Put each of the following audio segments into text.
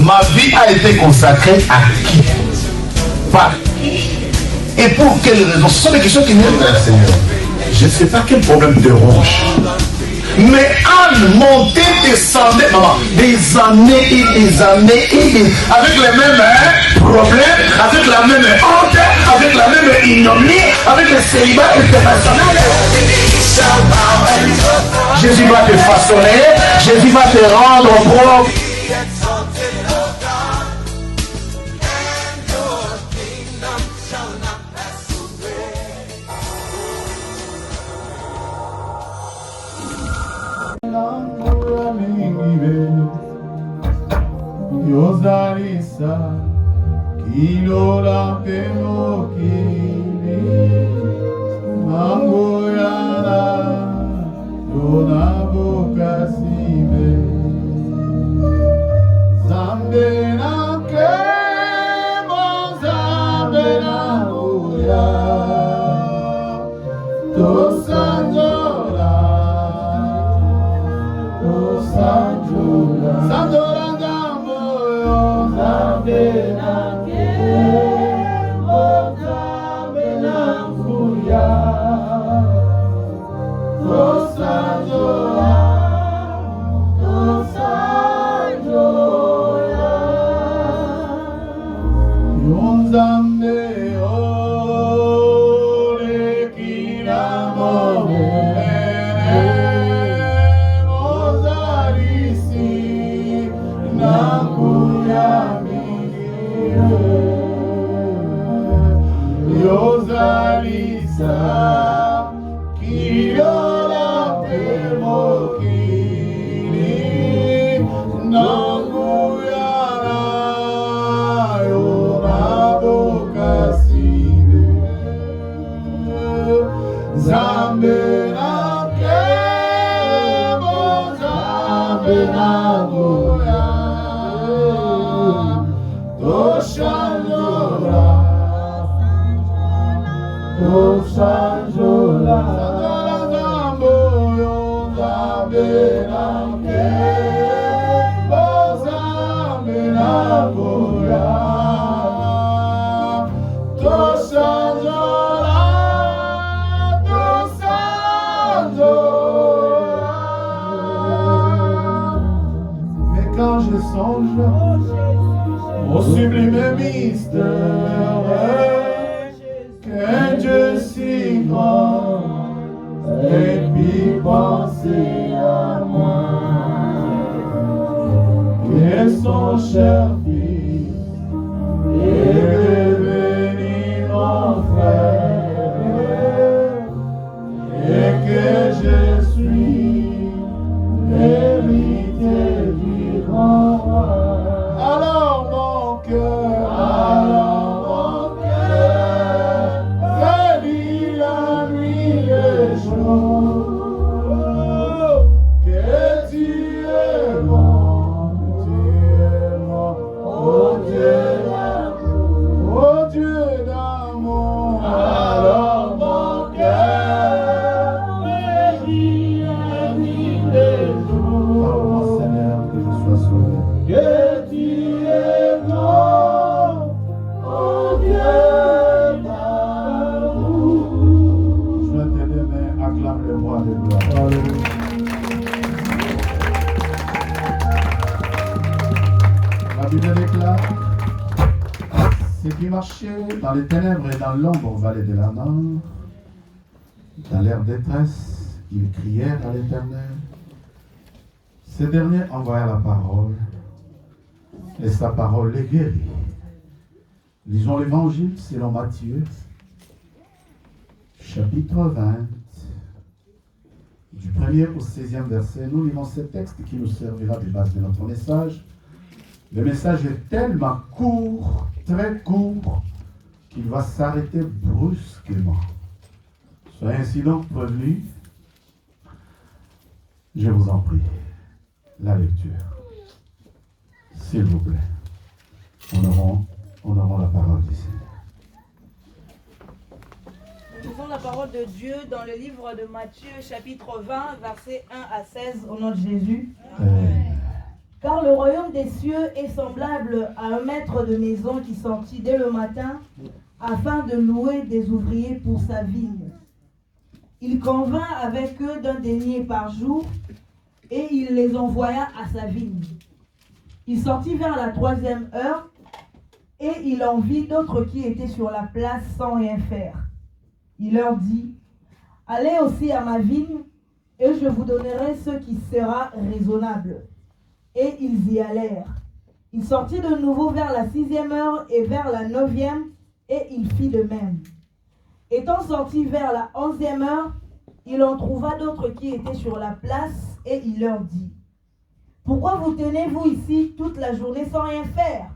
Ma vie a été consacrée à qui? Par qui? Et pour quelles raisons? Ce sont des questions qui viennent vers le Seigneur. Je ne sais pas quel problème te ronge. Mais Anne montait, descendait, maman, des années et des années et des... avec les mêmes problèmes, avec la même honte, avec la même ignominie, avec le célibat international. Jésus va te façonner, Jésus va te rendre propre. Yozalisa kilola pemo kili mangoyana yona bokasibe zambe na kemo zambe na uya tosanjola sanjola au sublime mystère qu'un Dieu si grand et puis penser à moi que son cher fils est devenu mon frère et que je suis héritier du grand roi. Alors mon cœur bénit la nuit et jour, que tu es bon, oh Dieu d'amour, alors mon cœur bénit la nuit et jour. Pardon Seigneur que je sois sauvé. Que tu es bon, oh Dieu d'amour. Je vais te donner, acclame le roi de gloire. La Bible déclare, ceux qui marchaient dans les ténèbres et dans l'ombre vallée de la mort, dans leur détresse, ils crièrent à l'Éternel. Ce dernier envoya la parole, et sa parole les guérit. Lisons l'évangile selon Matthieu, chapitre 20, du 1er au 16e verset. Nous lisons ce texte qui nous servira de base de notre message. Le message est tellement court, très court, qu'il va s'arrêter brusquement. Soyez ainsi donc prévenus. Je vous en prie. La lecture. S'il vous plaît. Honorons la parole du Seigneur. Nous lisons la parole de Dieu dans le livre de Matthieu, chapitre 20, versets 1 à 16, au nom de Jésus. Amen. Car le royaume des cieux est semblable à un maître de maison qui sortit dès le matin afin de louer des ouvriers pour sa vigne. Il convint avec eux d'un denier par jour et il les envoya à sa vigne. Il sortit vers la 3e heure et il en vit d'autres qui étaient sur la place sans rien faire. Il leur dit, « Allez aussi à ma vigne et je vous donnerai ce qui sera raisonnable. » Et ils y allèrent. Il sortit de nouveau vers la 6e heure et vers la 9e, et il fit de même. Étant sorti vers la 11e heure, il en trouva d'autres qui étaient sur la place, et il leur dit, « Pourquoi vous tenez-vous ici toute la journée sans rien faire ?»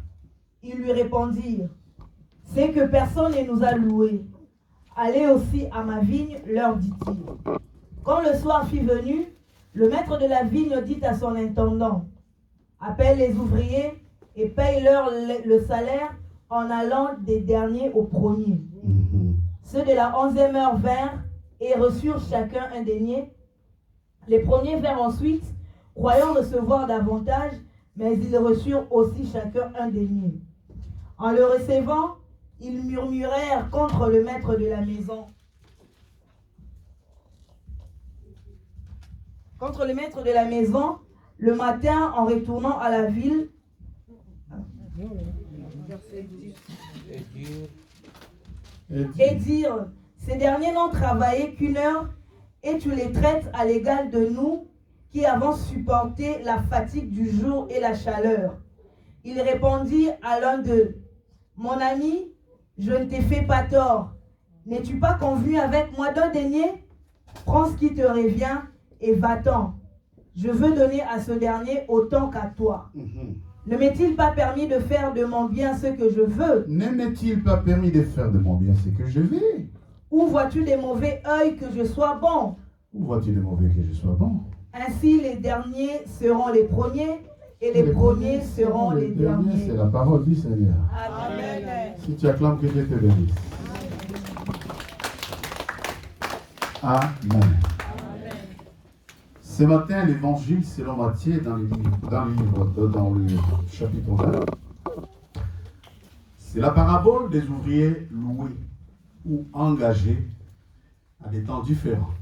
Ils lui répondirent, « C'est que personne ne nous a loués. Allez aussi à ma vigne, leur dit-il. » Quand le soir fut venu, le maître de la vigne dit à son intendant, « Appelle les ouvriers et paye-leur le salaire en allant des derniers aux premiers. » Ceux de la 11e heure vinrent et reçurent chacun un denier. Les premiers vinrent ensuite, croyant recevoir davantage, mais ils reçurent aussi chacun un denier. En le recevant, ils murmurèrent contre le maître de la maison. Contre le maître de la maison, le matin, en retournant à la ville, et dire, ces derniers n'ont travaillé qu'une heure, et tu les traites à l'égal de nous, qui avons supporté la fatigue du jour et la chaleur. Il répondit à l'un d'eux, mon ami, je ne t'ai fait pas tort. N'es-tu pas convenu avec moi d'un denier? Prends ce qui te revient et va-t'en. Je veux donner à ce dernier autant qu'à toi. Ne m'est-il pas permis de faire de mon bien ce que je veux? Ne m'est-il pas permis de faire de mon bien ce que je veux? Ou vois-tu des mauvais œils que je sois bon? Ou vois-tu des mauvais que je sois bon? Ainsi les derniers seront les premiers et les premiers seront les derniers. C'est la parole du Seigneur. Amen. Si tu acclames, que Dieu te bénisse. Amen. Ce matin, l'évangile selon Matthieu dans le chapitre 20, c'est la parabole des ouvriers loués ou engagés à des temps différents.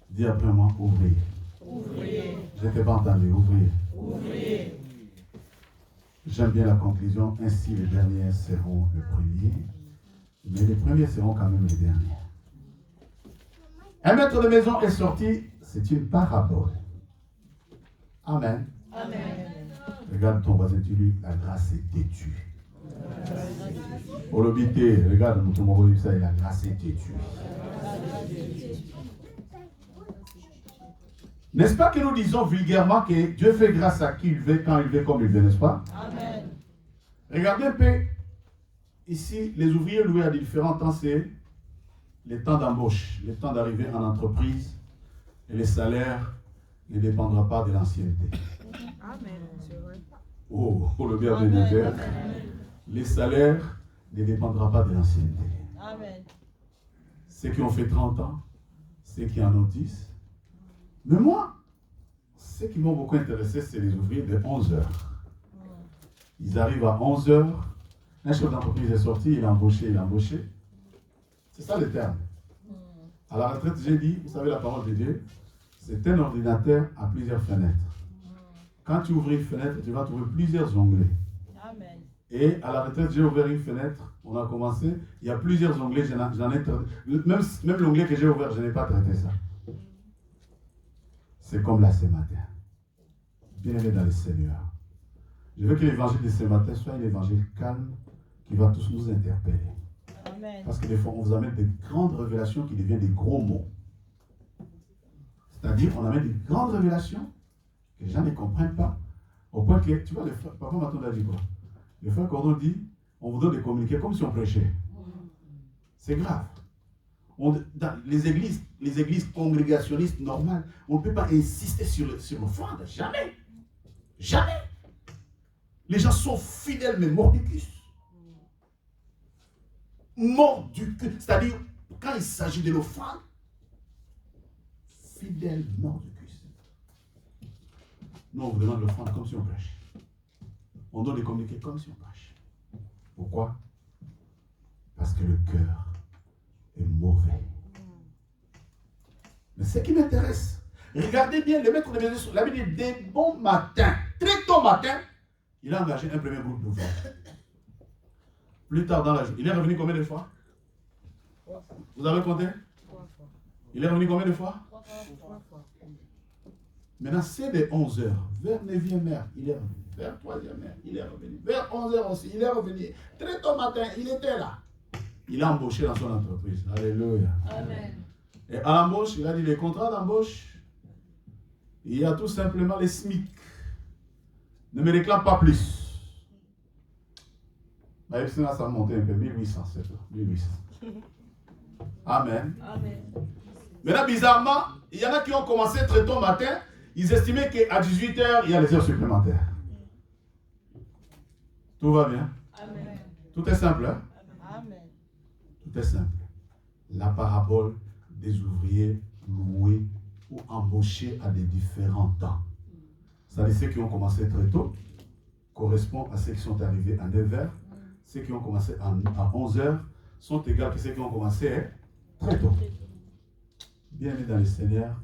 Dis après moi, ouvrier. Ouvrier. Je ne t'ai pas entendu, ouvrier. Ouvrier. J'aime bien la conclusion, ainsi les derniers seront les premiers, mais les premiers seront quand même les derniers. Un maître de maison est sorti, c'est une parabole. Amen. Amen. Regarde ton voisin, tu lui, la grâce est têtue. Pour l'obité, regarde, nous ça, la grâce est têtue. N'est-ce pas que nous disons vulgairement que Dieu fait grâce à qui il veut, quand il veut, comme il veut, n'est-ce pas? Amen. Regardez un peu, ici, les ouvriers loués à différents temps, c'est les temps d'embauche, les temps d'arrivée en entreprise, et les salaires ne dépendront pas de l'ancienneté. Amen, c'est vrai. Oh, pour le bien de Dieu, les salaires ne dépendront pas de l'ancienneté. Amen. Ceux qui ont fait 30 ans, ceux qui en ont 10. Mais moi, ce qui m'ont beaucoup intéressé, c'est les ouvriers de 11 heures. Ils arrivent à 11 heures. Un chef d'entreprise est sorti, il a embauché. C'est ça le terme. À la retraite, j'ai dit, vous savez la parole de Dieu, c'est un ordinateur à plusieurs fenêtres. Quand tu ouvres une fenêtre, tu vas trouver plusieurs onglets. Amen. Et à la retraite, j'ai ouvert une fenêtre, on a commencé, il y a plusieurs onglets, j'en ai traité. Même l'onglet que j'ai ouvert, je n'ai pas traité ça. C'est comme là ce matin. Bien-aimé dans le Seigneur. Je veux que l'évangile de ce matin soit un évangile calme qui va tous nous interpeller. Amen. Parce que des fois, on vous amène des grandes révélations qui deviennent des gros mots. C'est-à-dire, on amène des grandes révélations que les gens ne comprennent pas. Au point que, tu vois, papa Maton a dit quoi? Le frère Cordon dit, on vous donne de communiquer comme si on prêchait. C'est grave. Dans les églises congrégationnistes normales, on ne peut pas insister sur l'offrande. Jamais. Jamais. Les gens sont fidèles, mais mordicus. Mordicus. C'est-à-dire, quand il s'agit de l'offrande, fidèle mordicus. Nous, on vous demande l'offrande comme si on prêche. On doit les communiquer comme si on prêche. Pourquoi? Parce que le cœur est mauvais. Mais ce qui m'intéresse, regardez bien, le maître de maison, la Bible dit, des bons matins, très tôt matin, il a engagé un premier groupe d'ouvriers. Plus tard dans la journée, il est revenu combien de fois? Vous avez compté? Il est revenu combien de fois? 3 fois. Maintenant, c'est de 11h, vers 9e heure, il est revenu. Vers 3e heure, il est revenu. Vers 11h aussi, il est revenu. Très tôt matin, il était là. Il a embauché dans son entreprise. Alléluia. Amen. Et à l'embauche, il a dit les contrats d'embauche, il y a tout simplement les SMIC. Ne me réclame pas plus. Ça a monté un peu, 1800, c'est tout. 1800. Amen. Amen. Maintenant, bizarrement, il y en a qui ont commencé très tôt matin. Ils estimaient qu'à 18h, il y a les heures supplémentaires. Tout va bien? Amen. Tout est simple, hein? Amen. Tout est simple. La parabole des ouvriers loués ou embauchés à des différents temps. C'est-à-dire ceux qui ont commencé très tôt correspond à ceux qui sont arrivés à 9h. Ceux qui ont commencé à 11h sont égaux que ceux qui ont commencé très tôt. Bienvenue dans le Seigneur.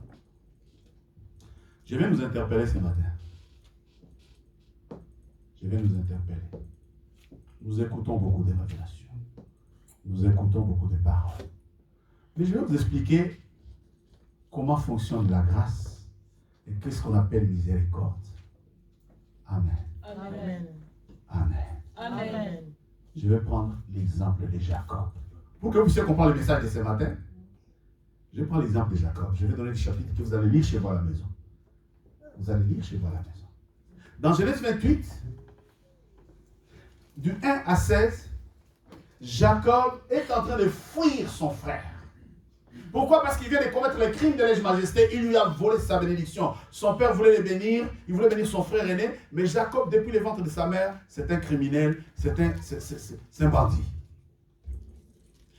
Je vais nous interpeller ce matin. Je vais nous interpeller. Nous écoutons beaucoup de révélations. Nous écoutons beaucoup de paroles. Mais je vais vous expliquer comment fonctionne la grâce et qu'est-ce qu'on appelle miséricorde. Amen. Amen. Amen. Amen. Je vais prendre l'exemple de Jacob. Pour que vous puissiez comprendre le message de ce matin, je prends l'exemple de Jacob. Je vais donner le chapitre que vous allez lire chez vous à la maison. Vous allez lire chez vous à la maison. Dans Genèse 28, du 1 à 16, Jacob est en train de fuir son frère. Pourquoi? Parce qu'il vient de commettre le crime de lèse-majesté. Il lui a volé sa bénédiction. Son père voulait le bénir. Il voulait bénir son frère aîné. Mais Jacob, depuis le ventre de sa mère, c'est un criminel. C'est un bandit.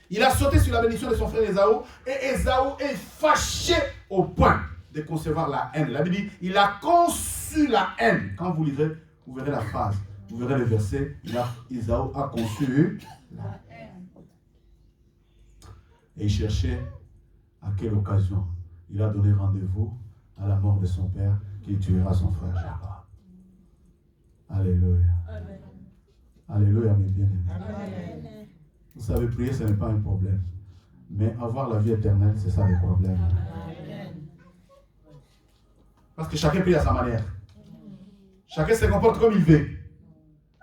Il a sauté sur la bénédiction de son frère Ésaü. Et Ésaü est fâché au point de concevoir la haine. La Bible dit, il a conçu la haine. Quand vous lirez, vous verrez la phrase. Vous verrez le verset. Ésaü a conçu la haine. Et il cherchait à quelle occasion il a donné rendez-vous à la mort de son père qui tuera son frère Jacob. Alléluia. Amen. Alléluia, mes bien-aimés. Amen. Vous savez, prier, ce n'est pas un problème. Mais avoir la vie éternelle, c'est ça le problème. Amen. Parce que chacun prie à sa manière. Chacun se comporte comme il veut.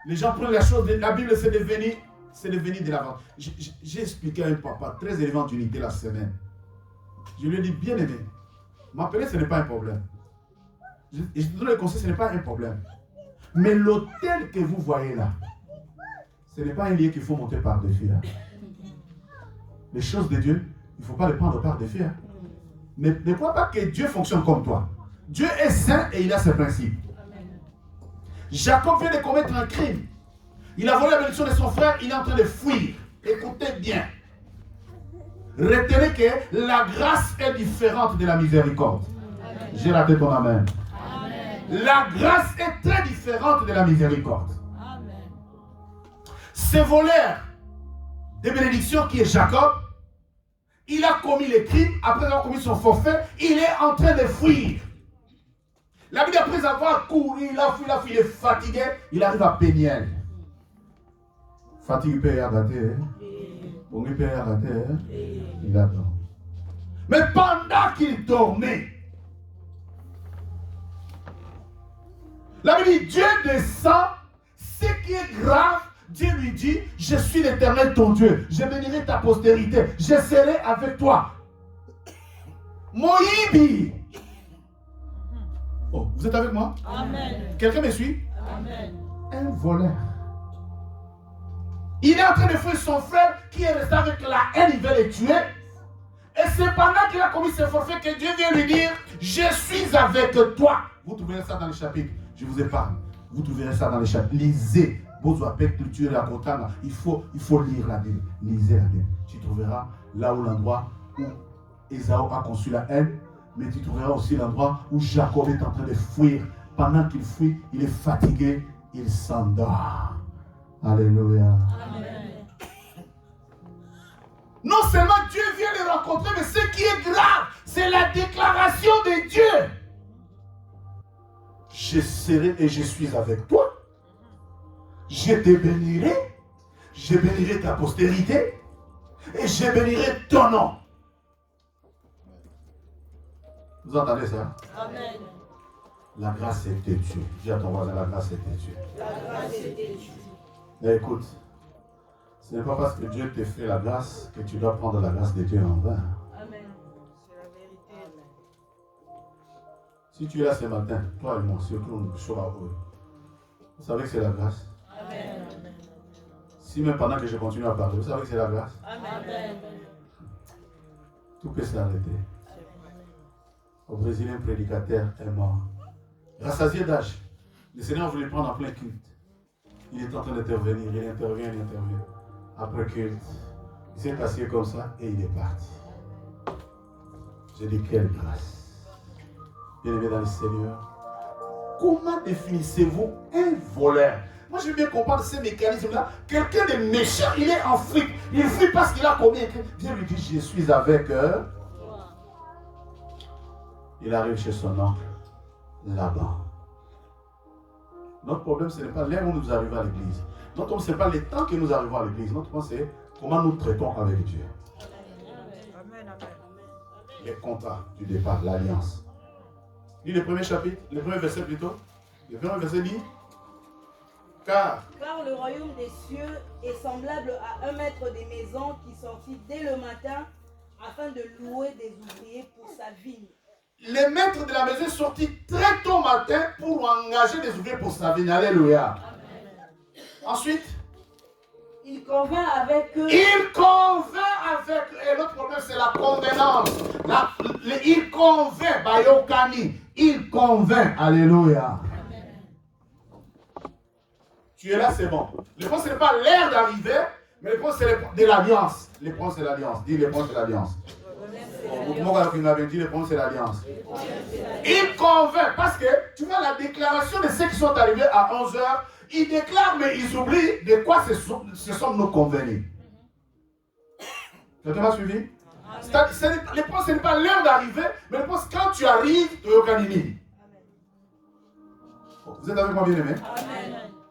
Les gens prennent la chose, la Bible, c'est devenu de la vente. J'ai expliqué à un papa très élément d'unité la semaine. Je lui ai dit, bien aimé, m'appeler, ce n'est pas un problème. Je te donne le conseil, ce n'est pas un problème. Mais l'autel que vous voyez là, ce n'est pas un lieu qu'il faut monter par défi. Hein. Les choses de Dieu, il ne faut pas les prendre par défi. Hein. Mais ne crois pas que Dieu fonctionne comme toi. Dieu est saint et il a ses principes. Jacob vient de commettre un crime. Il a volé la bénédiction de son frère, il est en train de fuir. Écoutez bien. Retenez que la grâce est différente de la miséricorde. J'ai raté ton amen. Amen. La grâce est très différente de la miséricorde. Amen. Ce voleur de bénédiction qui est Jacob, il a commis le crime, après avoir commis son forfait, il est en train de fuir. La Bible, après avoir couru, il a fui, il est fatigué, il arrive à Péniel. Fatigue peut arrêter. Bon, il peut arrêter. Il attend. Mais pendant qu'il dormait, la Bible dit, Dieu descend, ce qui est grave, Dieu lui dit, je suis l'Éternel ton Dieu, je bénirai ta postérité, je serai avec toi. Moïbi. Oh, vous êtes avec moi? Amen. Quelqu'un me suit? Amen. Un voleur. Il est en train de fuir son frère qui est resté avec la haine, il veut le tuer. Et c'est pendant qu'il a commis ce forfait que Dieu vient lui dire, je suis avec toi. Vous trouverez ça dans les chapitres. Je vous épargne. Vous trouverez ça dans les chapitres. Lisez. Il faut lire la Bible. Lisez la Bible. Tu trouveras là où l'endroit où Ésaü a conçu la haine, mais tu trouveras aussi l'endroit où Jacob est en train de fuir pendant qu'il fuit, il est fatigué, il s'endort. Alléluia. Amen. Non seulement Dieu vient les rencontrer, mais ce qui est grave, c'est la déclaration de Dieu. Je serai et je suis avec toi. Je te bénirai. Je bénirai ta postérité. Et je bénirai ton nom. Vous entendez ça? Amen. La grâce était Dieu. Dis à ton voisin, la grâce était Dieu. La grâce était Dieu. Mais écoute, ce n'est pas parce que Dieu te fait la grâce que tu dois prendre la grâce de Dieu en vain. Amen. C'est la vérité. Si tu es là ce matin, toi et moi, surtout nous sommes à eux, vous savez que c'est la grâce. Amen. Si même pendant que je continue à parler, vous savez que c'est la grâce. Amen. Tout peut s'arrêter. Au Brésil, un prédicateur est mort. Rassasié d'âge. Le Seigneur voulait le prendre en plein culte. Il est en train d'intervenir, il intervient. Après culte, il s'est assis comme ça et il est parti. J'ai dit quelle grâce. Bien-aimé dans le Seigneur, comment définissez-vous un voleur? Moi, je veux bien comprendre ces mécanismes-là. Quelqu'un de méchant, il est en fuite. Il fuit parce qu'il a commis. Dieu lui dit, je suis avec eux. Il arrive chez son oncle, là-bas. Notre problème, ce n'est pas l'heure où nous arrivons à l'église. Notre problème, ce n'est pas le temps que nous arrivons à l'église. Notre problème, c'est comment nous traitons avec Dieu. Amen. Les contrats du départ, l'alliance. Lis le premier chapitre, le premier verset plutôt. Le premier verset dit Car le royaume des cieux est semblable à un maître des maisons qui sortit dès le matin afin de louer des ouvriers pour sa vigne. le maître de la maison est sorti très tôt matin pour engager des ouvriers pour sa vigne. Alléluia. Ensuite, il convint avec eux. Il convainc avec eux. Et l'autre problème, c'est la convenance. Il convainc, Bayokani. Il convainc. Alléluia. Tu es là, c'est bon. Le point, ce n'est pas l'heure d'arriver, mais le point, c'est de l'alliance. Le point, c'est l'alliance. Dis le point, c'est l'alliance. Dit le point, c'est l'alliance. Il convainc, parce que tu vois la déclaration de ceux qui sont arrivés à 11h, ils déclarent, mais ils oublient de quoi ce sont nos convenus. Quelqu'un m'a suivi? Le point, ce n'est pas l'heure d'arriver, mais le point, c'est quand tu arrives, tu es au canini. Vous êtes avec moi, bien-aimé?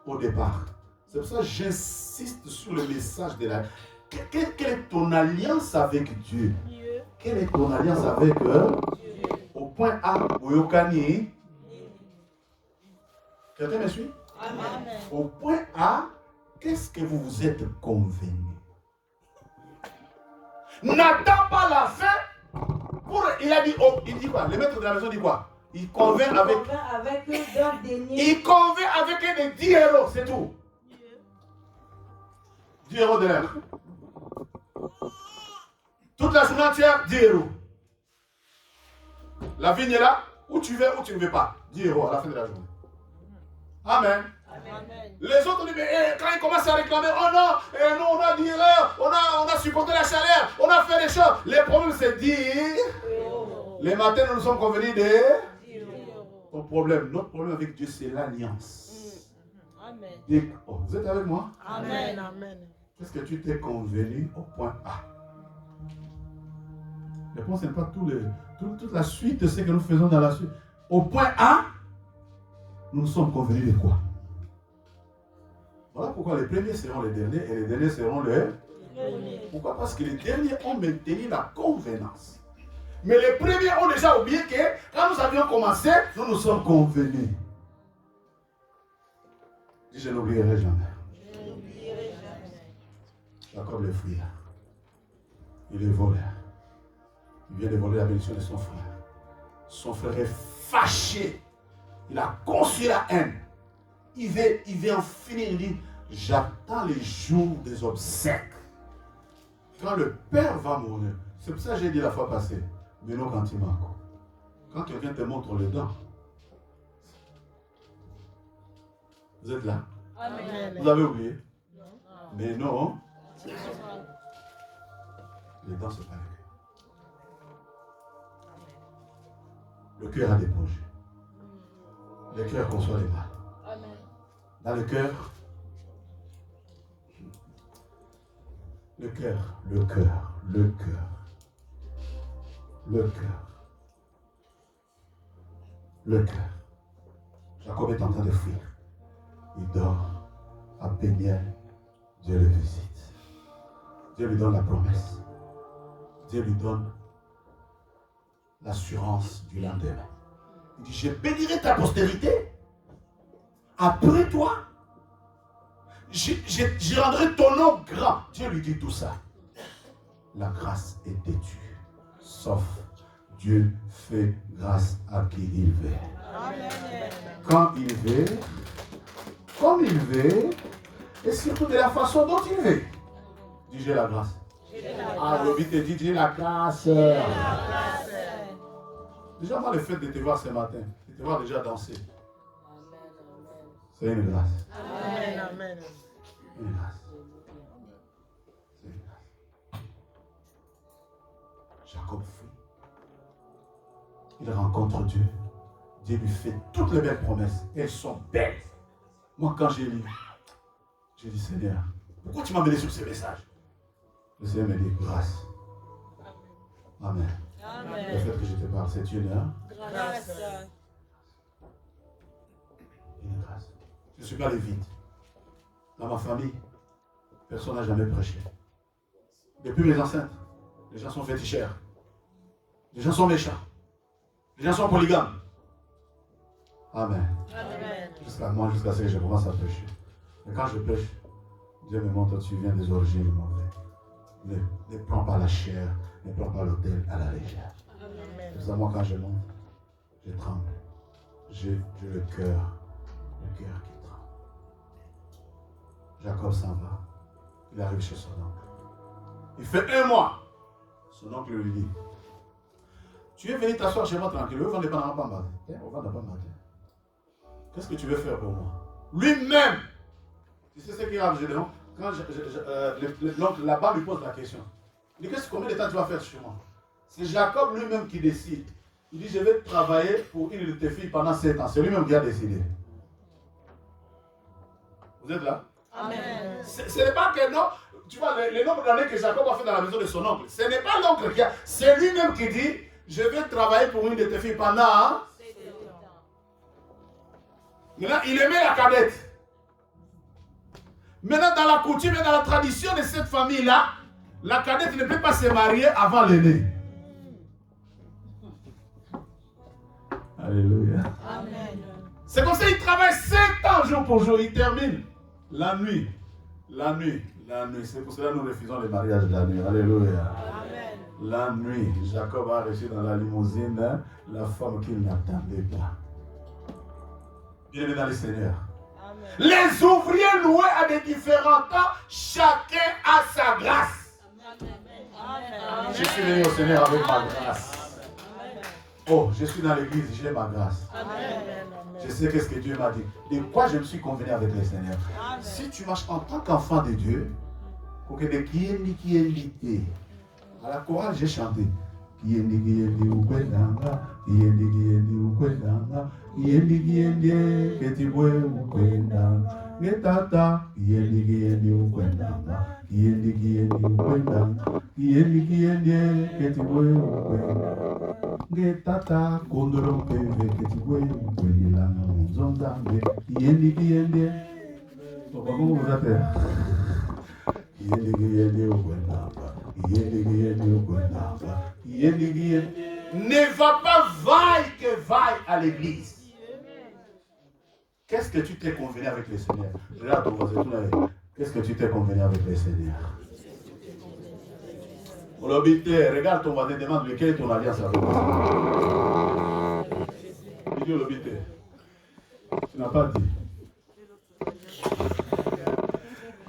Au départ. C'est pour ça que j'insiste sur le message de la... Quelle est ton alliance avec Dieu? Quelle est ton alliance avec eux? Au point A, Oyokani. Quelqu'un me suit? Amen. Au point A, qu'est-ce que vous vous êtes convenus? N'attends pas la fin. Il a dit, il dit quoi? Le maître de la maison dit quoi? Il convainc avec eux d'un denier. Il convainc avec eux de 10 euros, c'est tout. 10 euros de l'heure. Toute la journée entière, 10 euros. La vigne est là, où tu veux, où tu ne veux pas. 10 euros à la fin de la journée. Amen. Amen. Les autres disent, mais quand ils commencent à réclamer, oh non, nous on a 10 euros, on a supporté la chaleur, on a fait des choses. Les problèmes c'est 10. Les matins, nous nous sommes convenus de... Ton problème, notre problème avec Dieu, c'est l'alliance. Amen. Oh, vous êtes avec moi? Amen. Amen. Qu'est-ce que tu t'es convenu au point A? Le point, ce n'est pas toute la suite de ce que nous faisons dans la suite. Au point A, nous nous sommes convenus de quoi? Voilà pourquoi les premiers seront les derniers et les derniers seront les... Pourquoi? Parce que les derniers ont maintenu la convenance. Mais les premiers ont déjà oublié que quand nous avions commencé, nous nous sommes convenus. Dis, je n'oublierai jamais. Jacob le frère. Il est voleur. Il vient de voler la bénédiction de son frère. Son frère est fâché. Il a conçu la haine. Il veut en finir. Il dit, j'attends les jours des obsèques. Quand le père va mourir. C'est pour ça que j'ai dit la fois passée. Mais non, quand quelqu'un te montre les dents, vous êtes là? Amen. Vous avez oublié? Mais non. Les dents, c'est pas le cœur. Le cœur a des projets. Le cœur conçoit les mal. Amen. Dans le cœur, le cœur. Jacob est en train de fuir. Il dort à Péniel. Dieu le visite. Dieu lui donne la promesse. Dieu lui donne l'assurance du lendemain. Il dit, je bénirai ta postérité. Après toi, je rendrai ton nom grand. Dieu lui dit tout ça. La grâce est têtue. Sauf Dieu fait grâce à qui il veut. Amen. Quand il veut, comme il veut, et surtout de la façon dont il veut. Dis, j'ai la grâce. Ah, le vite dit, j'ai la grâce. Déjà, moi, le fait de te voir ce matin, de te voir déjà danser, c'est une grâce. Amen. Amen. Une grâce. C'est une grâce. Jacob fuit. Il rencontre Dieu. Dieu lui fait toutes les belles promesses. Elles sont belles. Moi, quand j'ai lu, j'ai dit, Seigneur, pourquoi tu m'as mené sur ces messages? Le Seigneur me dit, grâce. Amen. Amen. Le fait que je te parle, c'est une heure. Grâce. Une grâce. Je ne suis pas allé vite. Dans ma famille, personne n'a jamais prêché. Depuis mes ancêtres, les gens sont féticheurs. Les gens sont méchants. Les gens sont polygames. Amen. Amen. Jusqu'à ce que je commence à prêcher. Et quand je prêche, Dieu me montre, tu viens des origines mauvaises. Ne prends pas la chair, ne prends pas l'autel à la légère. Amen. C'est ça, moi, quand je monte, je tremble. J'ai le cœur qui tremble. Jacob s'en va. Il arrive chez son oncle. Il fait 1 mois. Son oncle lui dit, tu es venu t'asseoir chez moi tranquille. On ne va pas matin. Qu'est-ce que tu veux faire pour moi? Lui-même. Tu sais ce qui est grave, Gédéon? Quand l'oncle là-bas lui pose la question. Il dit, combien de temps tu vas faire chez moi? C'est Jacob lui-même qui décide. Il dit, je vais travailler pour une de tes filles pendant 7 ans. C'est lui-même qui a décidé. Vous êtes là? Amen. Ce n'est pas que non. Tu vois, le nombre d'années que Jacob a fait dans la maison de son oncle, ce n'est pas l'oncle qui a. C'est lui-même qui dit, je vais travailler pour une de tes filles pendant. Maintenant, il aimait la cadette. Maintenant, dans la coutume et dans la tradition de cette famille-là, la cadette ne peut pas se marier avant l'aîné. Alléluia. Amen. C'est comme ça qu'il travaille 7 ans jour pour jour. Il termine la nuit. C'est pour cela que nous refusons les mariages de la nuit. Alléluia. Amen. La nuit, Jacob a reçu dans la limousine la femme qu'il n'attendait pas. Bien-aimé dans le Seigneur. Amen. Les ouvriers loués à des différents temps, chacun a sa grâce. Amen. Je suis venu au Seigneur avec ma grâce. Oh, je suis dans l'église, j'ai ma grâce. Amen. Je sais qu'est-ce que Dieu m'a dit. De quoi je me suis convenu avec le Seigneur. Amen. Si tu marches en tant qu'enfant de Dieu, pour que de qui est l'ité. À la chorale, j'ai chanté. Ne va pas vaille que vaille à l'église. Qu'est-ce que tu t'es convenu avec le Seigneur? Regarde ton voisin, qu'est-ce que tu t'es convenu avec le Seigneur? Regarde ton voisin, demande lequel est ton alliance avec le Seigneur. Il dit au lobité. Tu n'as pas dit.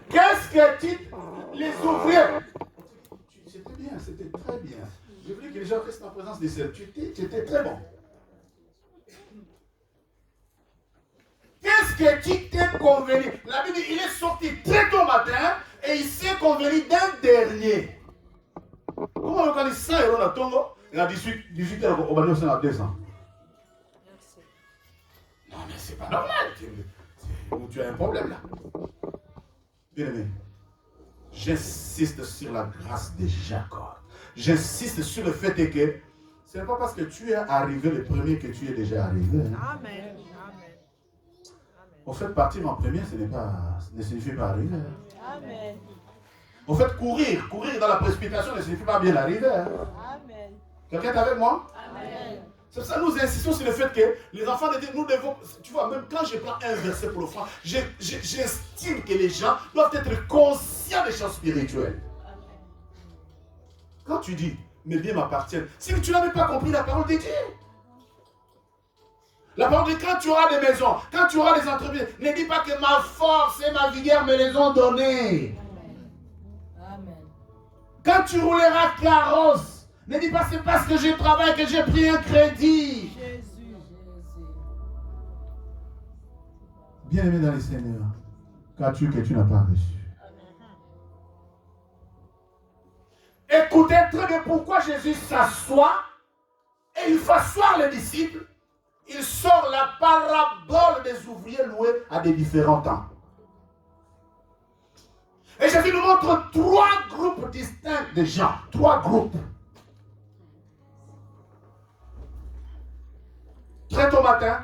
Qu'est-ce que tu... Les ouvriers. C'était bien, c'était très bien. Je voulais que les gens restent en présence de Dieu. Tu étais très bon. Qu'est-ce que tu t'es convenu? La Bible dit, il est sorti très tôt matin et il s'est convenu d'un dernier. Comment on dit 100 € dans Tongo? Il a 18 € au Bani à 200. Non, mais pas normal. Tu as un problème là. Bien aimé, j'insiste sur la grâce de Jacob. J'insiste sur le fait que ce n'est pas parce que tu es arrivé le premier que tu es déjà arrivé. Hein. Amen. Au fait, partir en premier, ce ne signifie pas arriver. Hein. Amen. Au fait, courir dans la précipitation ne signifie pas bien arriver. Hein. Amen. Quelqu'un est avec moi? Amen. C'est pour ça que nous insistons sur le fait que les enfants de Dieu, nous devons, tu vois, même quand je prends un verset pour l'enfant, j'estime que les gens doivent être conscients des choses spirituelles. Quand tu dis, mes biens m'appartiennent, si tu n'avais pas compris la parole de Dieu, la parole de Dieu, quand tu auras des maisons, quand tu auras des entreprises, ne dis pas que ma force et ma vigueur me les ont données. Amen. Quand tu rouleras carrosse, ne dis pas c'est parce que je travaille que j'ai pris un crédit. Jésus. Bien-aimé dans le Seigneur, qu'as-tu que tu n'as pas reçu? Écoutez très bien pourquoi Jésus s'assoit et il fait asseoir les disciples. Il sort la parabole des ouvriers loués à des différents temps. Et Jésus nous montre 3 groupes distincts de gens. 3 groupes. Très tôt matin,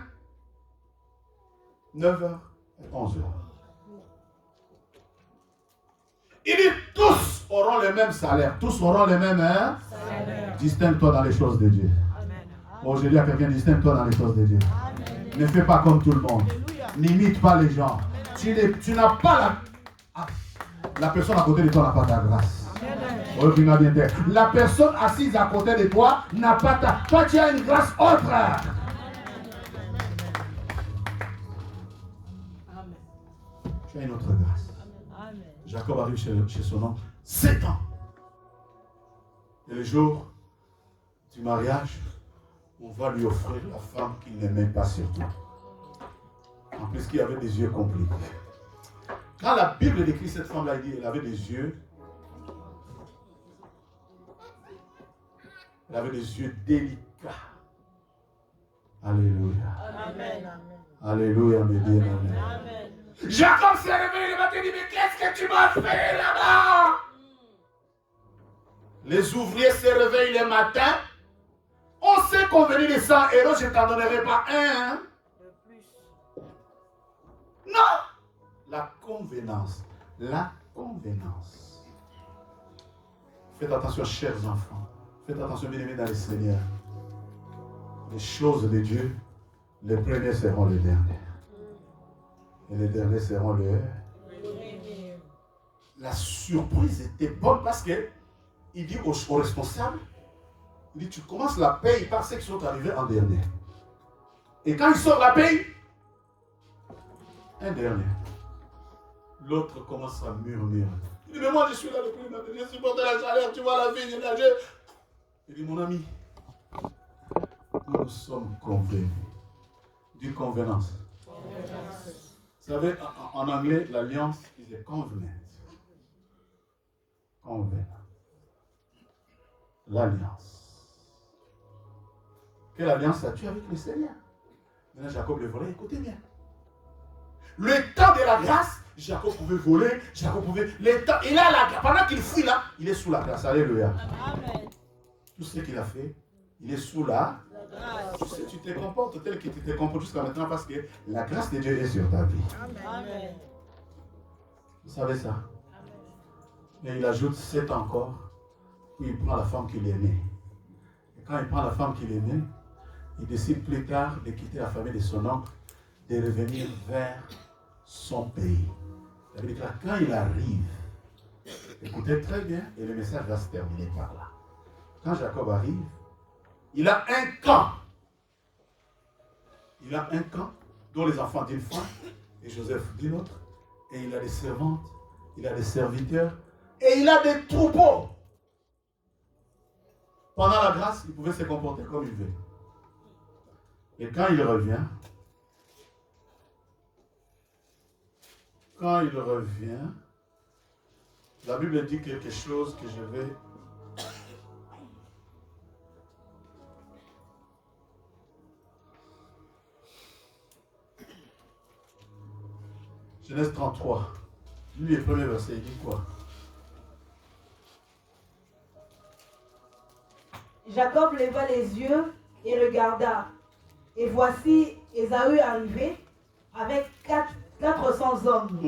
9h et 11h. Il dit tous auront le même salaire. Tous auront le même salaire. Distingue-toi dans les choses de Dieu. Bon, je dis à quelqu'un, distingue-toi dans les choses de Dieu. Amen. Ne fais pas comme tout le monde. N'imite pas les gens. Tu n'as pas la personne à côté de toi n'a pas ta grâce. La personne assise à côté de toi n'a pas ta... Toi, tu as une grâce autre. Amen. Tu as une autre grâce. Amen. Jacob arrive chez son oncle. 7 ans. Et le jour du mariage, on va lui offrir la femme qu'il n'aimait pas surtout. En plus, qu'il avait des yeux compliqués. Quand la Bible décrit cette femme-là, il dit qu'elle avait des yeux. Elle avait des yeux délicats. Alléluia. Amen. Alléluia, mes bien-aimés. Amen. Jacob s'est réveillé le matin et dit, mais qu'est-ce que tu m'as fait là-bas? Les ouvriers se réveillent le matin. On s'est convenu de 100 euros, je ne t'en donnerai pas un. Hein? De plus. Non. La convenance. La convenance. Faites attention, chers enfants. Faites attention, bien-aimés dans le Seigneur. Les choses de Dieu, les premiers seront les derniers. Et les derniers seront les... La surprise était bonne parce que il dit aux responsables, il dit, tu commences la paye par ceux qui sont arrivés en dernier. Et quand il sort la paye, un dernier. L'autre commence à murmurer. Il dit, mais moi je suis là depuis le matin, je supporte la chaleur, tu vois la vie, je nage. Il dit, mon ami, nous sommes convenus. D'une convenance. Vous savez, en anglais, l'alliance, c'est covenant. Covenant. L'alliance. Quelle alliance as-tu avec le Seigneur? Maintenant, Jacob le volait, écoutez bien. Le temps de la grâce, Jacob pouvait voler, Jacob pouvait... Le temps, et là, pendant qu'il fuit là, il est sous la grâce. Alléluia. Amen. Tout ce qu'il a fait, il est sous la grâce. Tu sais, tu te comportes tel que tu te comportes jusqu'à maintenant parce que la grâce de Dieu est sur ta vie. Amen. Vous savez ça? Et il ajoute 7 encore, puis il prend la femme qu'il aimait. Et quand il prend la femme qu'il aimait, il décide plus tard de quitter la famille de son oncle, de revenir vers son pays. Ça veut dire que quand il arrive, écoutez très bien, et le message va se terminer par là. Quand Jacob arrive, il a un camp. Il a un camp dont les enfants d'une femme et Joseph d'une autre. Et il a des servantes, il a des serviteurs et il a des troupeaux. Pendant la grâce, il pouvait se comporter comme il veut. Et quand il revient, la Bible dit quelque chose que je vais... Genèse 33. Lui, le premier verset, il dit quoi? Jacob leva les yeux et regarda. Et voici Ésaü arrivé avec 400 hommes.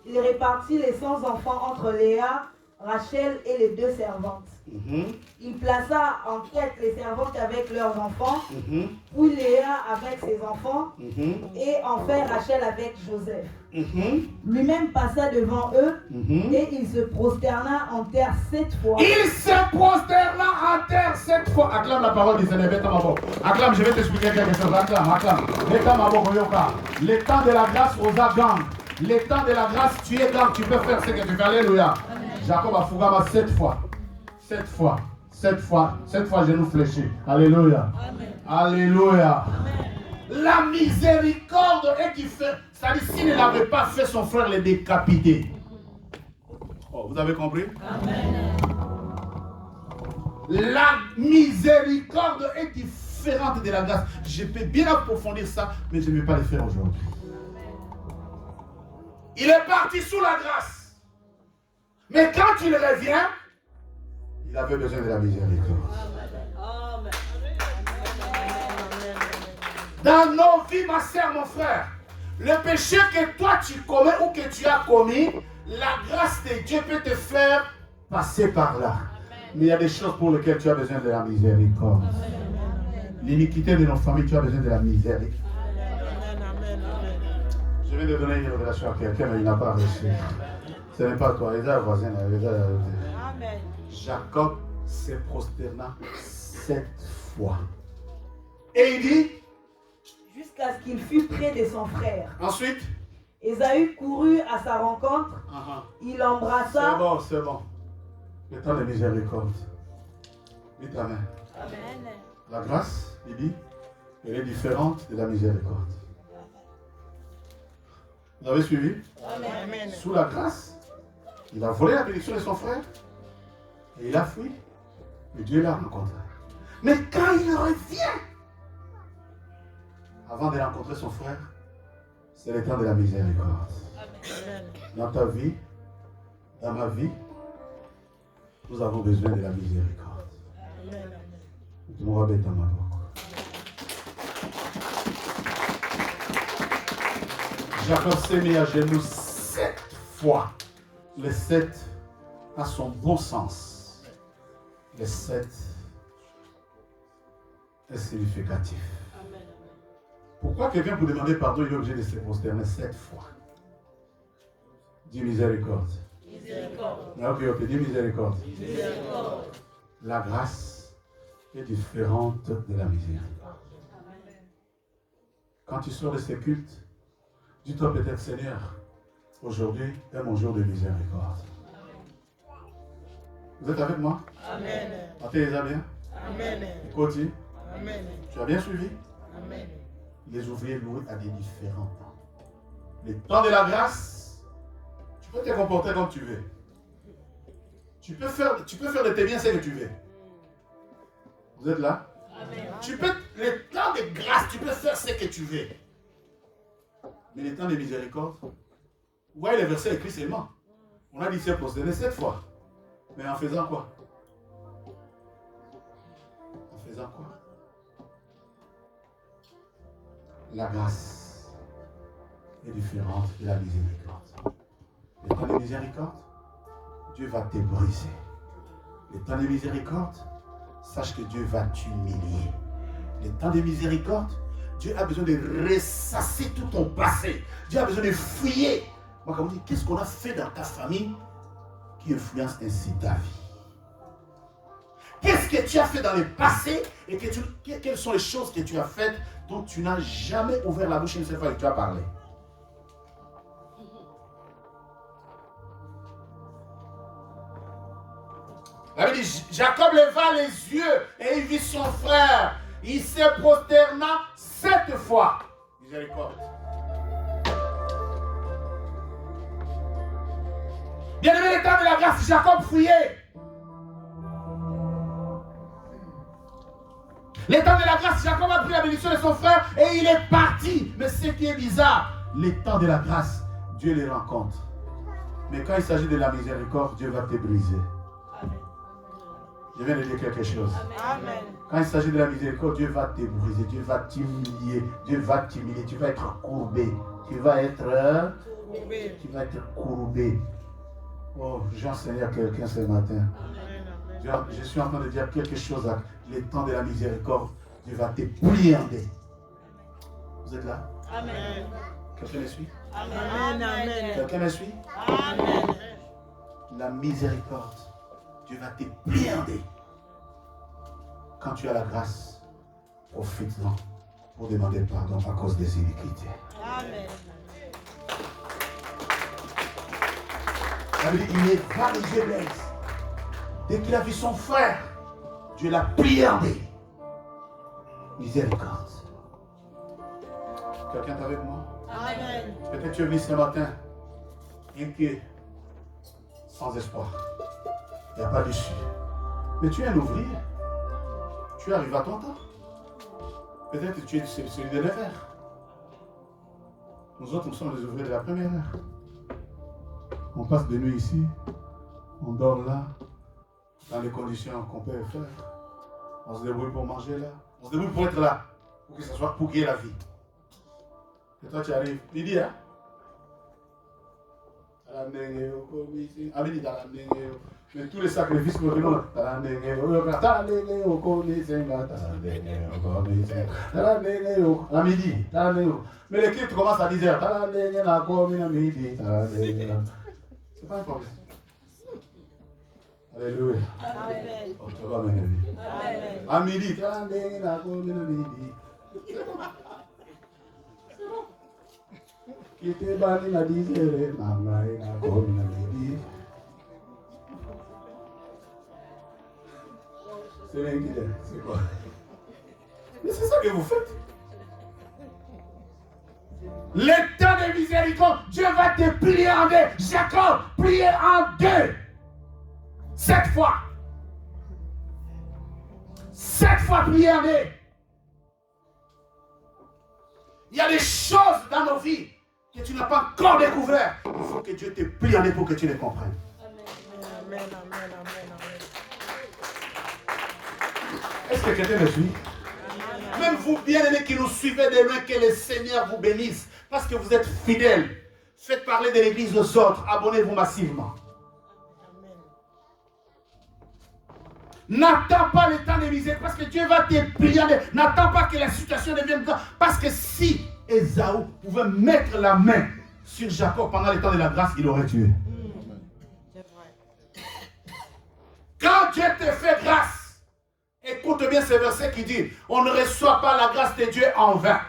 Il répartit les 100 enfants entre Léa, Rachel et les 2 servantes. Il plaça en tête les servantes avec leurs enfants, puis Léa avec ses enfants, et enfin Rachel avec Joseph. Lui-même passa devant eux, et il se prosterna en terre 7 fois. Il se prosterna en terre 7 fois. Acclame la parole du Seigneur. Acclame, je vais t'expliquer quelque chose. Acclame. Le temps de la grâce aux gang. Le temps de la grâce, tu es gang. Tu peux faire ce que tu veux. Alléluia. Jacob a Fougama 7 fois. 7 fois. 7 fois. 7 fois genoux fléchis. Alléluia. Amen. Alléluia. Amen. La miséricorde est différente. C'est-à-dire, s'il n'avait pas fait son frère le décapiter. Oh, vous avez compris? Amen. La miséricorde est différente de la grâce. Je peux bien approfondir ça, mais je ne vais pas le faire aujourd'hui. Il est parti sous la grâce. Mais quand il revient, il avait besoin de la miséricorde. Amen. Dans nos vies, ma soeur, mon frère, le péché que toi tu commets ou que tu as commis, la grâce de Dieu peut te faire passer par là. Mais il y a des choses pour lesquelles tu as besoin de la miséricorde. L'iniquité de nos familles, tu as besoin de la miséricorde. Je viens de donner une révélation à quelqu'un, mais il n'a pas reçu. Ce n'est pas toi, Eda voisin. Amen. Jacob se prosterna 7 fois. Et il dit, Jusqu'à ce qu'il fût près de son frère. ensuite, Ésaü courut à sa rencontre, il l'embrassa. c'est bon. Le temps de miséricorde. Dites Amen. Amen. La grâce, il dit, elle est différente de la miséricorde. Vous avez suivi? Amen. Sous la grâce, il a volé la bénédiction de son frère et il a fui. Et Dieu l'a rencontré. Mais quand il revient, avant de rencontrer son frère, c'est le temps de la miséricorde. Amen. Dans ta vie, dans ma vie, nous avons besoin de la miséricorde. Amen. Mon rabais dans ma boque. Jacob s'est mis à genoux 7 fois. Le 7 a son bon sens. Le 7 est significatif. Amen. Pourquoi quelqu'un pour demander pardon, il est obligé de se prosterner 7 fois? Dis miséricorde. Miséricorde. Ok, dis miséricorde. Miséricorde. La grâce est différente de la miséricorde. Quand tu sors de ces cultes, dis-toi peut-être, Seigneur, aujourd'hui est mon jour de miséricorde. Vous êtes avec moi? Amen. Attendez ça bien? Amen. Continue. Amen. Tu as bien suivi? Amen. Les ouvriers loués à des différents temps. Le temps de la grâce, tu peux te comporter comme tu veux. Tu peux faire de tes biens ce que tu veux. Vous êtes là? Amen. Le temps de grâce, tu peux faire ce que tu veux. Mais le temps de miséricorde, vous voyez le verset écrit seulement. On a dit c'est prosterné 7 fois. Mais en faisant quoi? En faisant quoi? La grâce est différente de la miséricorde. Le temps de miséricorde, Dieu va te briser. Le temps de miséricorde, sache que Dieu va t'humilier. Le temps de miséricorde, Dieu a besoin de ressasser tout ton passé. Dieu a besoin de fouiller. Moi, comme on dit, qu'est-ce qu'on a fait dans ta famille qui influence ainsi ta vie? Qu'est-ce que tu as fait dans le passé et quelles sont les choses que tu as faites dont tu n'as jamais ouvert la bouche une seule fois et que tu as parlé? La Bible dit, Jacob leva les yeux et il vit son frère. Il se prosterna 7 fois. Miséricorde. Bien-aimé, le temps de la grâce, Jacob fouillait. Le temps de la grâce, Jacob a pris la bénédiction de son frère et il est parti. Mais ce qui est bizarre, le temps de la grâce, Dieu les rencontre. Mais quand il s'agit de la miséricorde, Dieu va te briser. Je viens de dire quelque chose. Amen. Quand il s'agit de la miséricorde, Dieu va te briser, Dieu va t'humilier, Dieu va t'humilier, tu vas être courbé. Tu vas être courbé. Oh, j'enseigne à quelqu'un ce matin. Je suis en train de dire quelque chose à les temps de la miséricorde. Dieu va te plier en deux. Vous êtes là? Amen. Quelqu'un me suit? Amen. Amen. Quelqu'un me suit? Amen. La miséricorde, Dieu va te plier en deux. Quand tu as la grâce, profite-en pour demander pardon à cause des iniquités. Amen. Ça veut dire qu'il est varisé Blaise. Dès qu'il a vu son frère, Dieu l'a plié en deux. Miséricorde. Quelqu'un est avec moi? Amen. Peut-être tu es venu ce matin, inquiet, sans espoir. Il n'y a pas d'issue. Mais tu es un ouvrier. Tu arrives à ton temps. Peut-être que tu es celui de l'hiver. Nous autres, nous sommes les ouvriers de la première heure. On passe des nuits ici. On dort là. Dans les conditions qu'on peut faire. On se débrouille pour manger là. On se débrouille pour être là. Pour que ce soit pour qu'il y ait la vie. Et toi, tu arrives. Midi, hein? Mais tous les sacrifices que nous faisons, à midi, mais les clips commencent à 10h. C'est pas un problème. Alléluia. Amen. Oh, tu vas m'énerver. Amen. À midi, qui était banni la disère, c'est quoi? Mais c'est ça que vous faites. Le temps de miséricorde, Dieu va te plier en deux. Jacob, plié en deux. 7 fois. 7 fois plié en deux. Il y a des choses dans nos vies que tu n'as pas encore découvert. Il faut que Dieu te plie en deux pour que tu les comprennes. Amen. Amen. Amen. Est-ce que quelqu'un me suit? Même vous, bien-aimés qui nous suivez de loin, que le Seigneur vous bénisse. Parce que vous êtes fidèles. Faites parler de l'église aux autres. Abonnez-vous massivement. N'attends pas le temps de misère. Parce que Dieu va te plier. N'attends pas que la situation devienne grave. Parce que si Ésaü pouvait mettre la main sur Jacob pendant le temps de la grâce, il aurait tué. Quand Dieu te fait grâce, écoute bien ce verset qui dit, on ne reçoit pas la grâce de Dieu en vain.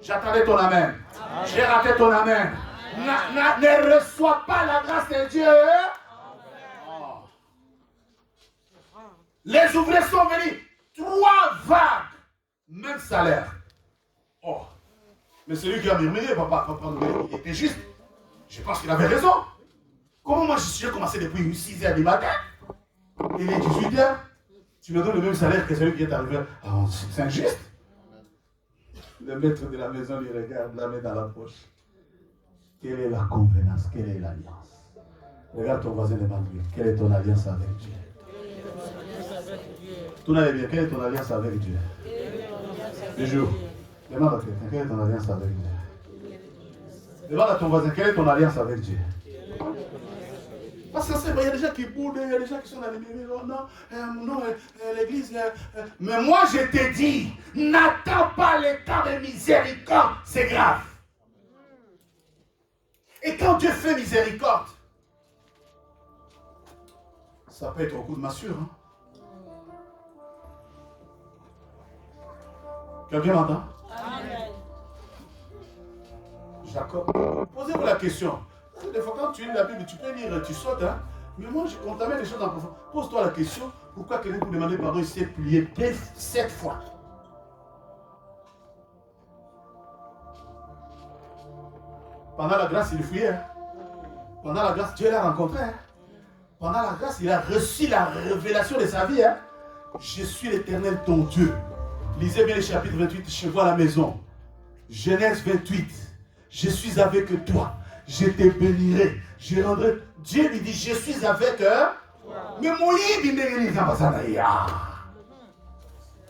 J'attendais ton amen. J'ai raté ton amen. Ne reçois pas la grâce de Dieu. Oh. Les ouvriers sont venus. 3 vagues. Même salaire. Oh. Mais celui qui a murmuré, papa, il était juste. Je pense qu'il avait raison. Comment moi j'ai commencé depuis 6h du matin? Il est 18h. Tu me donnes le même salaire que celui qui est arrivé. Oh, c'est injuste. Le maître de la maison lui regarde, la met dans la poche. Quelle est la convenance? Quelle est l'alliance? Regarde ton voisin, demande-lui. Quelle est ton alliance avec Dieu? Tout n'allait bien. Quelle est ton alliance avec Dieu? Le jour. Demande à quelqu'un. Quelle est ton alliance avec Dieu? Demande à ton voisin. Quelle est ton alliance avec Dieu? Parce que c'est vrai, il y a des gens qui boudent, il y a des gens qui sont dans les maisons. Non, l'église. Mais moi, je te dis, n'attends pas le temps de miséricorde. C'est grave. Et quand Dieu fait miséricorde, ça peut être au coup de massure. Hein? Quelqu'un m'entend? Amen. Jacob, posez-vous la question. Des fois, quand tu lis la Bible, tu peux lire, tu sautes. Hein? Mais moi, on t'amène des choses en profond. Pose-toi la question, pourquoi quelqu'un pour demander pardon, il s'est plié 7 fois? Pendant la grâce, il fouillait. Hein? Pendant la grâce, Dieu l'a rencontré. Hein? Pendant la grâce, il a reçu la révélation de sa vie. Hein? Je suis l'Éternel, ton Dieu. Lisez bien le chapitre 28, je vois la maison. Genèse 28. Je suis avec toi. je te bénirai. Je rendrai. Dieu lui dit, je suis avec eux. Mais Moïse, il n'est pas ça.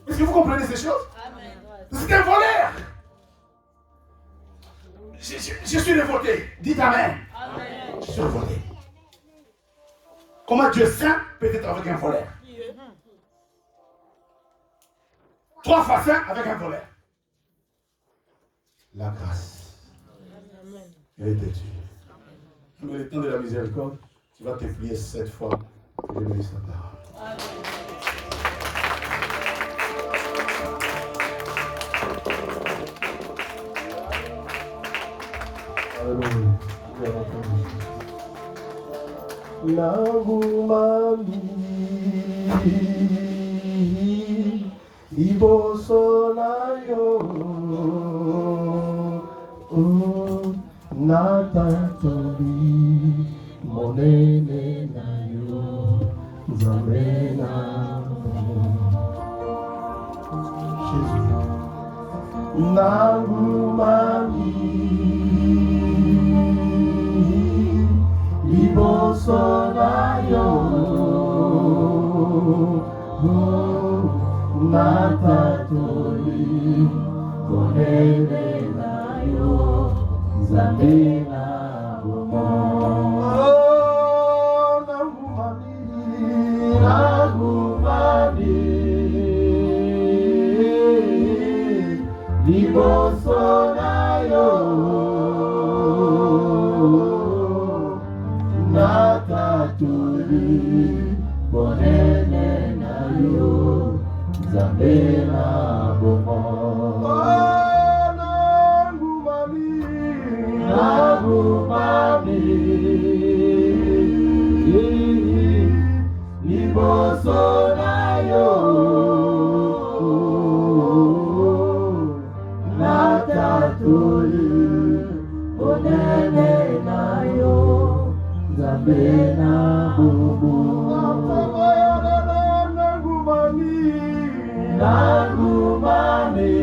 Est-ce que vous comprenez ces choses? C'est un voleur. Je suis révolté. Dites Amen. Je suis révolté. Comment Dieu saint peut être avec un voleur? 3 fois saint avec un voleur. La grâce. Elle est têtue. Mais le temps de la miséricorde, tu vas te plier 7 fois pour bénir sa parole. Iboso na yo natatoli monene na yo nzambe na Jésus nangumami liboso na yo natatoli monene na yo nzambe na bomo nagumami liboso na yo natatoli monene na yo nzambe na bomo nagumami liboso na yo natatoli monene na yo nzambe na bomo nagumami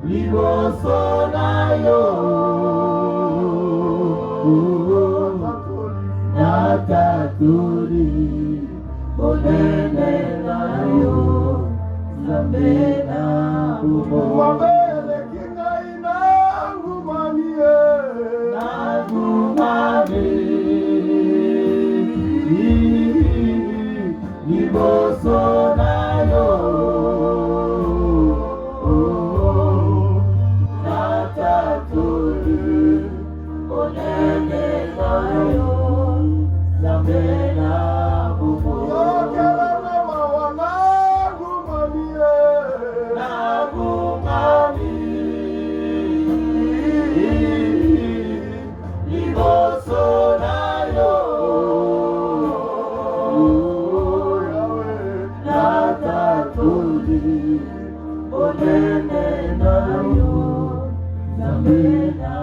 liboso na yo natatoli monene na yo nzambe na bomo mabele kingai nagumami liboso na yo natatoli monene na yo nzambe na bomo nagumami liboso na yo natatoli monene na yo nzambe na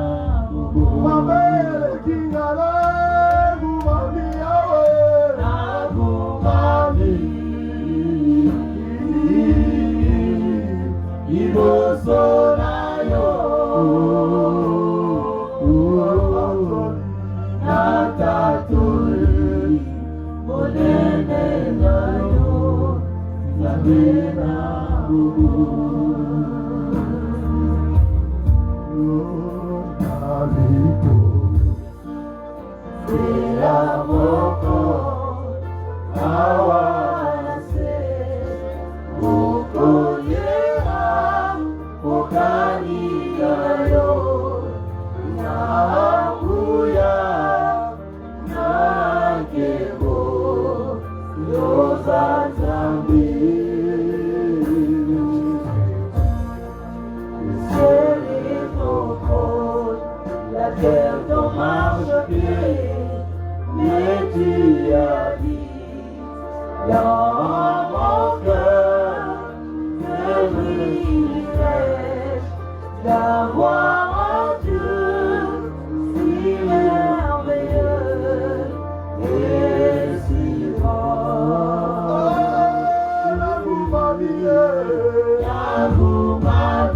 bomo mabele kingala nagumami yawe nagumami liboso na yo natatoli monene na yo nzambe na bomo moko awase ukoyera okaniyayo nakuya nakebo yozazambi la terre dont marche pied mais tu as dit dans mon cœur que brillerait d'avoir un Dieu si merveilleux et si grand. Nagumami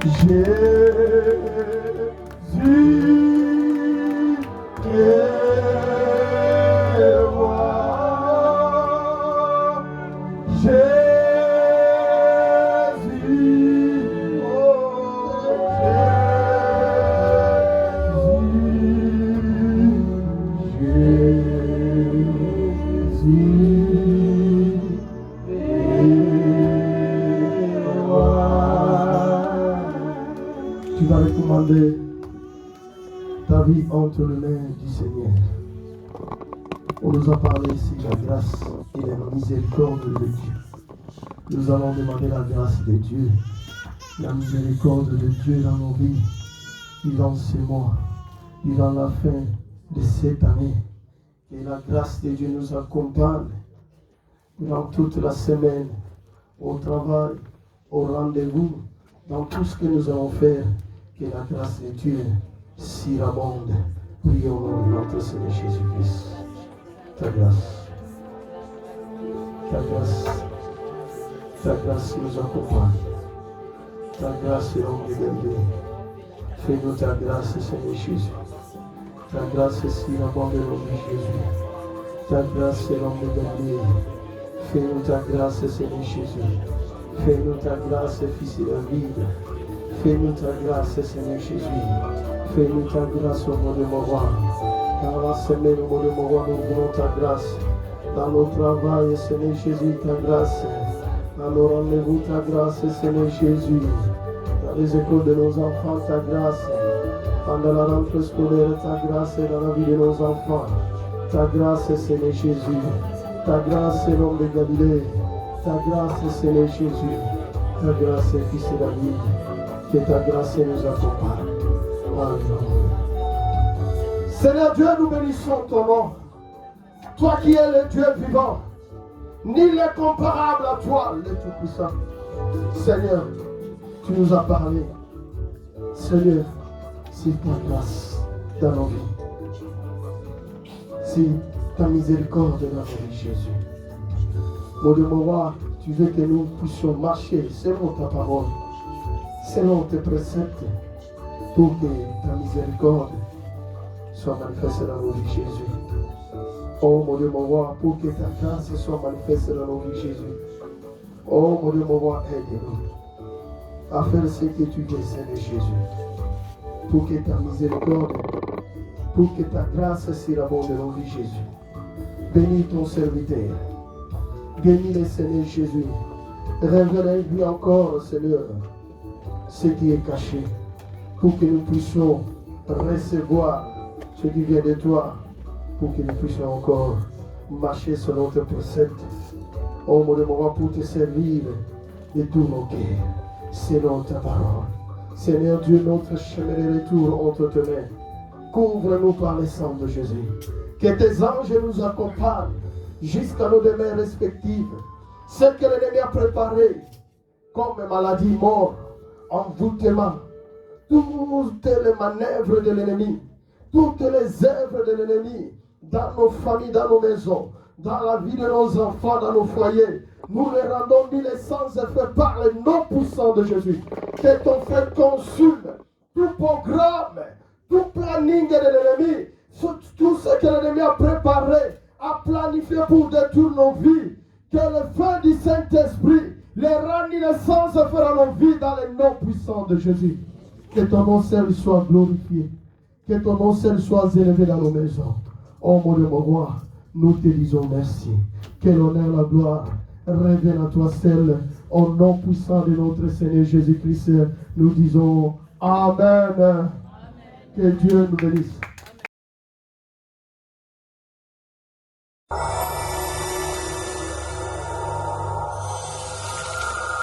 Jésus est roi. Jésus, oh tu vas recommander ta vie entre les mains du Seigneur. On nous a parlé ici de la grâce et de la miséricorde de Dieu. Nous allons demander la grâce de Dieu, la miséricorde de Dieu dans nos vies, durant ces mois, durant la fin de cette année. Que la grâce de Dieu nous accompagne durant toute la semaine, au travail, au rendez-vous, dans tout ce que nous allons faire. Que la grâce de Dieu surabonde. Prions au nom de notre Seigneur Jésus-Christ. Ta grâce, ta grâce, ta grâce nous accompagne. Ta grâce est l'homme de Galilée. Fais-nous ta grâce, Seigneur Jésus. Ta grâce est surabonde, l'homme de Jésus. Ta grâce est l'homme de Galilée. Fais-nous ta grâce, Seigneur Jésus. Fais-nous ta grâce, Fils de David. Fais-nous ta grâce, Seigneur Jésus. Fais-nous ta grâce au nom de mon roi. Dans la semaine, au nom de mon roi, nous voulons ta grâce. Dans nos travail, Seigneur Jésus, ta grâce. Dans nos rendez-vous, ta grâce, Seigneur Jésus. Dans les écoles de nos enfants, ta grâce. Pendant la rentrée scolaire, ta grâce dans la vie de nos enfants. Ta grâce, Seigneur Jésus. Ta grâce, l'homme de Galilée. Ta grâce, Seigneur Jésus. Ta grâce, Fils de David. Que ta grâce nous accompagne. Amen. Seigneur Dieu, nous bénissons ton nom. Toi qui es le Dieu vivant, nul n'est comparable à toi, le Tout-Puissant. Seigneur, tu nous as parlé. Seigneur, c'est ta grâce dans nos vies. C'est ta miséricorde dans nos vies, Jésus. Mon Dieu, mon roi, tu veux que nous puissions marcher selon ta parole, selon tes préceptes, pour que ta miséricorde soit manifestée dans nos vies, Jésus. Oh mon Dieu, mon roi, pour que ta grâce soit manifestée dans nos vies, Jésus. Oh mon Dieu, mon roi, aide-nous à faire ce que tu veux, Seigneur Jésus. Pour que ta miséricorde, pour que ta grâce surabonde dans nos vies, Jésus. Bénis ton serviteur. Bénis le Seigneur Jésus. Révèle-lui encore, Seigneur, ce qui est caché, pour que nous puissions recevoir ce qui vient de toi, pour que nous puissions encore marcher selon tes préceptes. Oh mon Dieu, mon roi, pour te servir de tous nos cœurs, selon ta parole. Seigneur Dieu, notre chemin de retour entre tes mains. Couvre-nous par le sang de Jésus. Que tes anges nous accompagnent jusqu'à nos demeures respectives. Ce que l'ennemi a préparé, comme maladie, mort, envoûtement, toutes les manœuvres de l'ennemi, toutes les œuvres de l'ennemi, dans nos familles, dans nos maisons, dans la vie de nos enfants, dans nos foyers, nous les rendons nus sans effet par le nom puissant de Jésus. Que ton feu consume tout programme, tout planning de l'ennemi, tout ce que l'ennemi a préparé, a planifié pour détruire nos vies. Que le feu du Saint-Esprit les rende nus sans effet dans nos vies, dans le nom puissant de Jésus. Que ton nom seul soit glorifié. Que ton nom seul soit élevé dans nos maisons. Oh mon Dieu, mon roi, nous te disons merci. Que l'honneur, la gloire revienne à toi seul. Au nom puissant de notre Seigneur Jésus-Christ, nous disons Amen. Que Dieu nous bénisse.